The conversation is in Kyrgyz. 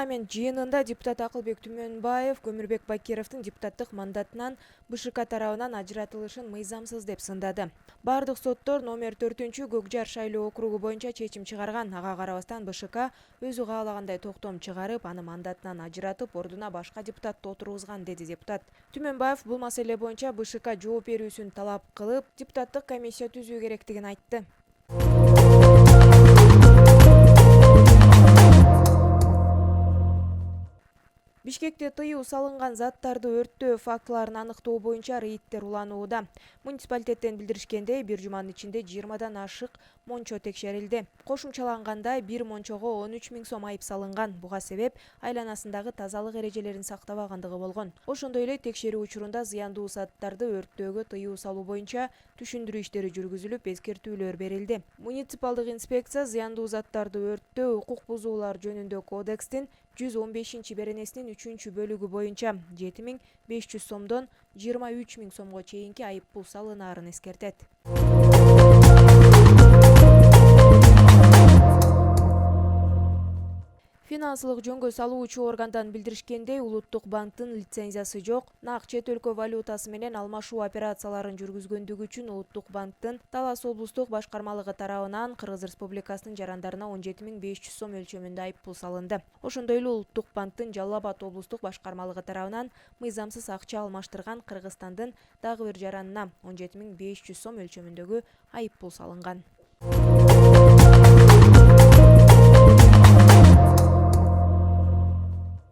Парламент жыйынында депутат Акылбек Түмөнбаев Көмүрбек Бакировдун депутаттык мандатынан БШК тарабынан ажыратылышын мыйзамсыз деп сындады. Бардык соттор номер 4-Көкжар шайлоо округу боюнча чечим чыгарган. Ага карабастан БШК өзү каалагандай токтом чыгарып, аны мандатынан ажыратып, ордуна башка депутатты отургузган, деди депутат. Түмөнбаев бул маселе боюнча БШК жооп берүүсүн талап кылып, депутаттык комиссия түзүү керектигин айтты. Бишкекте тыюу салынган заттарды өрттөө фактыларын аныктоо боюнча рейдтер уланууда. Муниципалитеттен билдиришкендей, бир жуманын ичинде 20дан ашык мончо текшерилди. Кошумчаланганда бир мончого 13 000 сом айып салынган. Буга себеп айланасындагы тазалык эрежелерин сактабагандыгы болгон. Ошондой эле текшерүү учурунда зыяндуу заттарды өрттөөгө тыюу салуу боюнча түшүндүрүү иштери жүргүзүлүп, эскертүүлөр берилди. Муниципалдык инспекция зыяндуу заттарды өрттөө укук бузуулар жөнүндө кодекстин 115 беренесинин 3-бөлүгү боюнча 7500 сомдон 23 000 сомго чейинки айыппул салынаарын эскертет. Финансылык жөнгө салуучу органдан билдиришкендей, Улуттук банктын лицензиясы жок. Нак чет өлкө валютасы менен алмашуу операцияларын жүргүзгөндүгү үчүн Улуттук банктын Талас облустук башкармалыгы тарабынан Кыргыз Республикасынын жарандарына 17 500 сом өлчөмүндө айыппул салынды. Ошондой эле Улуттук банктын Жалал Абад облустук башкармалыгы тарабынан мыйзамсыз акча алмаштырган Кыргызстандын дагы бир жаранына 17 500 сом өлчөмүндөгү айыппул салынган.